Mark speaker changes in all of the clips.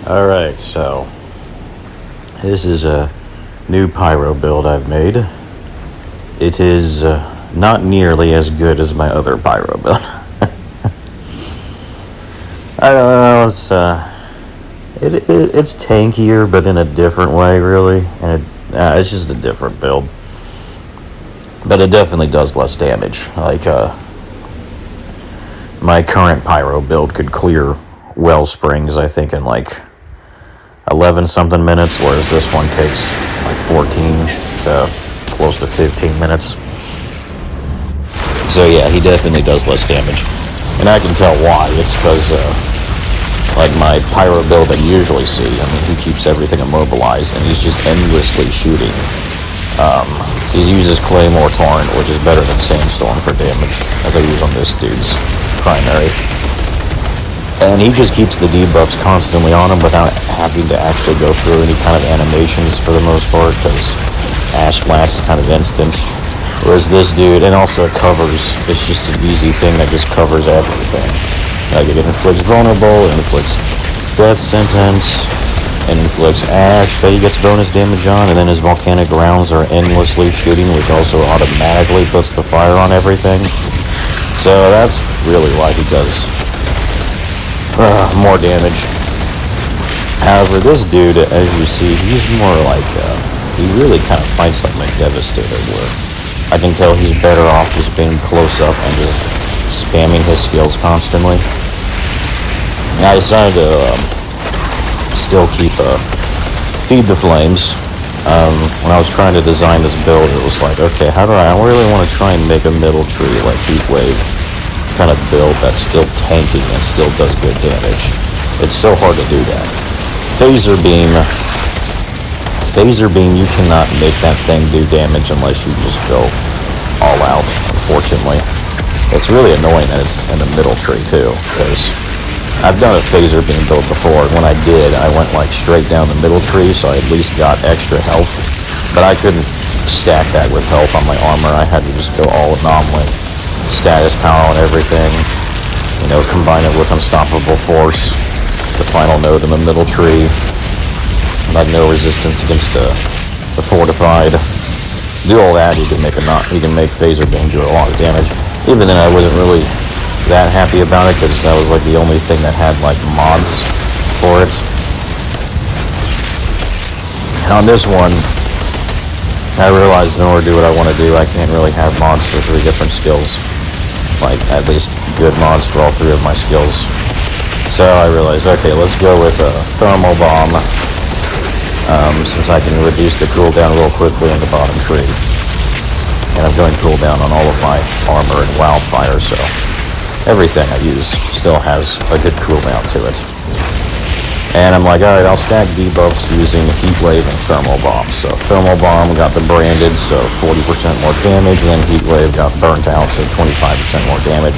Speaker 1: Alright, so this is a new Pyro build I've made. It is not nearly as good as my other Pyro build. I don't know, it's tankier, but in a different way, really. And it's just a different build. But it definitely does less damage. Like, my current Pyro build could clear well springs, I think, in like 11 something minutes, whereas this one takes like 14 to close to 15 minutes. So yeah, he definitely does less damage. And I can tell why. It's because, like my Pyro build that you usually see, I mean, he keeps everything immobilized, and he's just endlessly shooting. He uses Claymore Torrent, which is better than Sandstorm for damage, as I use on this dude's primary. And he just keeps the debuffs constantly on him without having to actually go through any kind of animations for the most part, because Ash Blast is kind of instant. Whereas this dude, and also it covers, it's just an easy thing that just covers everything. Like it inflicts Vulnerable, it inflicts Death Sentence, and inflicts Ash that he gets bonus damage on, and then his Volcanic Rounds are endlessly shooting, which also automatically puts the fire on everything. So that's really why he does more damage. However, this dude, as you see, he's more like, he really kind of fights like my Devastator, where I can tell he's better off just being close up and just spamming his skills constantly. And I decided to still keep Feed the Flames. When I was trying to design this build, it was like, okay, how do I really want to try and make a middle tree, like Heatwave kind of build that's still tanky and still does good damage. It's so hard to do that. Phaser Beam, you cannot make that thing do damage unless you just go all out, unfortunately. It's really annoying that it's in the middle tree too, because I've done a Phaser Beam build before, and when I did, I went like straight down the middle tree, so I at least got extra health. But I couldn't stack that with health on my armor. I had to just go all anomaly. Status power on everything, you know, combine it with Unstoppable Force, the final node in the middle tree, like no resistance against the fortified. Do all that, you can make Phaser Beam do a lot of damage. Even then, I wasn't really that happy about it, because that was like the only thing that had like mods for it. On this one, I realized in order to do what I want to do, I can't really have mods for 3 different skills. Like, at least good mods for all 3 of my skills. So I realized, okay, let's go with a Thermal Bomb, since I can reduce the cooldown real quickly in the bottom tree. And I'm going cooldown on all of my armor and Wildfire, so everything I use still has a good cooldown to it. And I'm like, alright, I'll stack debuffs using Heatwave and Thermal Bomb. So Thermal Bomb got the branded, so 40% more damage, and then Heatwave got burnt out, so 25% more damage.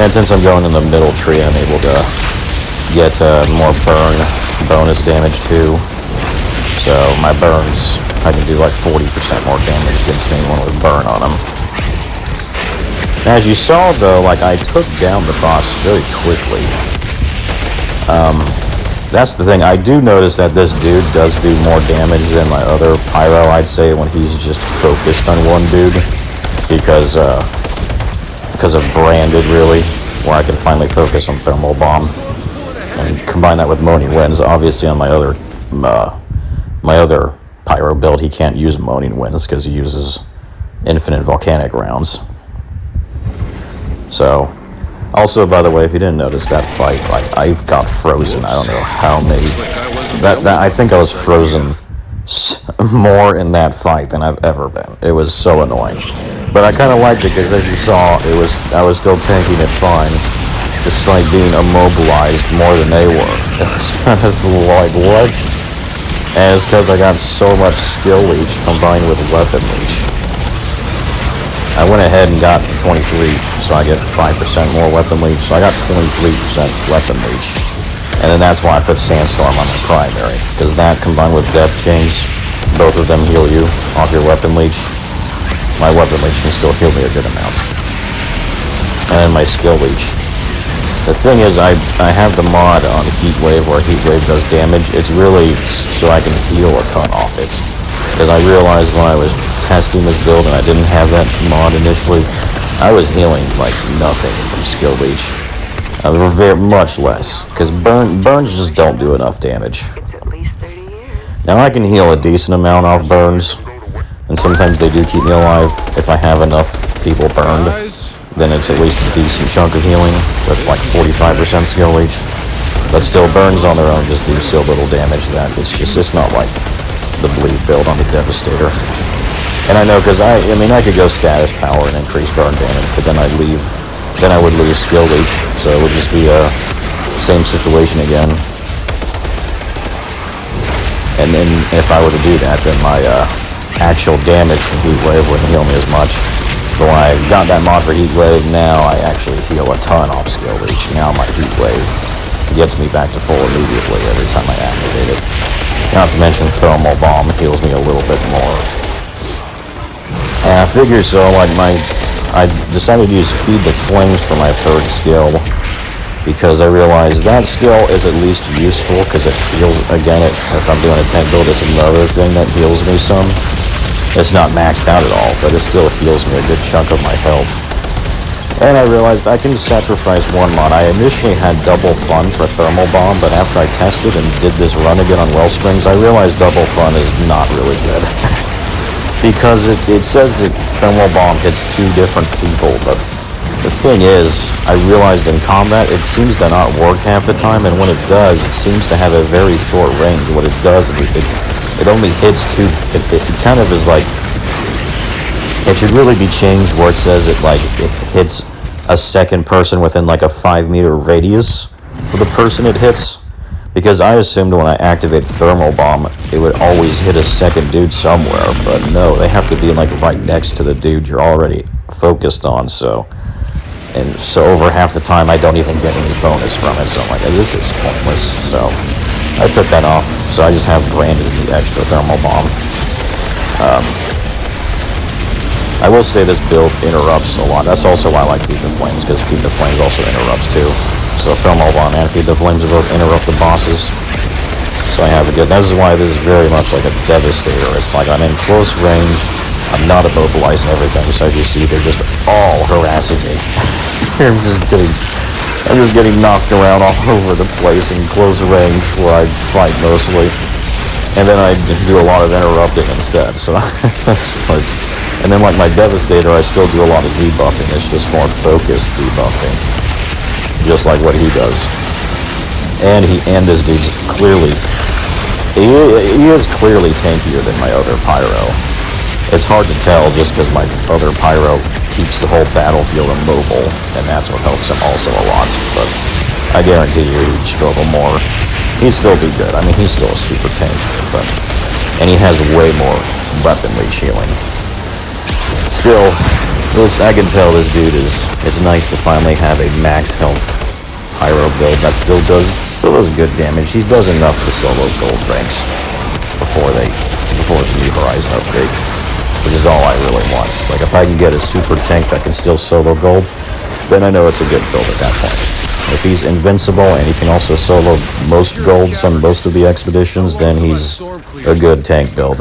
Speaker 1: And since I'm going in the middle tree, I'm able to get more burn bonus damage too. So my burns, I can do like 40% more damage against anyone with burn on them. As you saw though, like I took down the boss very quickly. That's the thing, I do notice that this dude does do more damage than my other Pyro, I'd say, when he's just focused on one dude. Because of branded, really, where I can finally focus on Thermal Bomb. And combine that with Moaning Winds. Obviously on my other Pyro build, he can't use Moaning Winds because he uses infinite Volcanic Rounds. So, also, by the way, if you didn't notice that fight, like, I've got frozen, I don't know how many, I think I was frozen more in that fight than I've ever been. It was so annoying. But I kind of liked it, because as you saw, I was still tanking it fine, despite being immobilized more than they were. It was kind of like, what? And it's because I got so much skill leech combined with weapon leech. I went ahead and got 23, so I get 5% more weapon leech, so I got 23% weapon leech. And then that's why I put Sandstorm on my primary, because that combined with Death Chains, both of them heal you off your weapon leech. My weapon leech can still heal me a good amount. And then my skill leech The thing is, I have the mod on Heat Wave where Heat Wave does damage. It's really so I can heal a ton off it. Because I realized when I was testing this build and I didn't have that mod initially, I was healing like nothing from skill leech. Very much less. Because burns just don't do enough damage. Now I can heal a decent amount off burns. And sometimes they do keep me alive. If I have enough people burned, then it's at least a decent chunk of healing with like 45% skill leech. But still, burns on their own just do so little damage that it's not like the bleed build on the Devastator. And I know, because I could go status power and increase burn damage, but then I'd leave. Then I would lose skill leech, so it would just be a same situation again. And then if I were to do that, then my actual damage from Heat Wave wouldn't heal me as much. But when I got that mod for Heat Wave, now I actually heal a ton off skill leech. Now my Heat Wave gets me back to full immediately every time I activate it. Not to mention Thermal Bomb heals me a little bit more. And I figured so, like I decided to use Feed the Flames for my third skill, because I realized that skill is at least useful, because it heals, again, if I'm doing a tank build, it's another thing that heals me some. It's not maxed out at all, but it still heals me a good chunk of my health. And I realized I can sacrifice one mod. I initially had Double Fun for Thermal Bomb, but after I tested and did this run again on Wellsprings, I realized Double Fun is not really good. Because it says that Thermal Bomb hits 2 different people, but the thing is, I realized in combat, it seems to not work half the time, and when it does, it seems to have a very short range. What it does, it only hits 2, it kind of is like, it should really be changed where it says it hits a second person within like a 5-meter radius of the person it hits. Because I assumed when I activate Thermal Bomb, it would always hit a second dude somewhere, but no, they have to be like right next to the dude you're already focused on, so over half the time I don't even get any bonus from it, so I'm like, this is pointless. So I took that off, so I just have branded the extra Thermal Bomb. I will say this build interrupts a lot. That's also why I like Feed the Flames, because Feed the Flames also interrupts too. So Thermal Bomb and Feed the Flames both interrupt the bosses. So I have a good, this is why this is very much like a Devastator. It's like I'm in close range, I'm not immobilized and everything, so as you see, they're just all harassing me. I'm just getting knocked around all over the place in close range where I fight mostly. And then I do a lot of interrupting instead, so that's what. And then like my Devastator, I still do a lot of debuffing. It's just more focused debuffing, just like what he does. And this dude's clearly, he is clearly tankier than my other Pyro. It's hard to tell just because my other Pyro keeps the whole battlefield immobile, and that's what helps him also a lot. But I guarantee you he'd struggle more. He'd still be good. I mean, he's still a super tank, and he has way more weapon leech healing. Still, I can tell this dude it's nice to finally have a max health Pyro build that still does good damage. He does enough to solo gold ranks before the New Horizon upgrade, which is all I really want. It's like if I can get a super tank that can still solo gold, then I know it's a good build at that point. If he's invincible and he can also solo most golds on most of the expeditions, then he's a good tank build.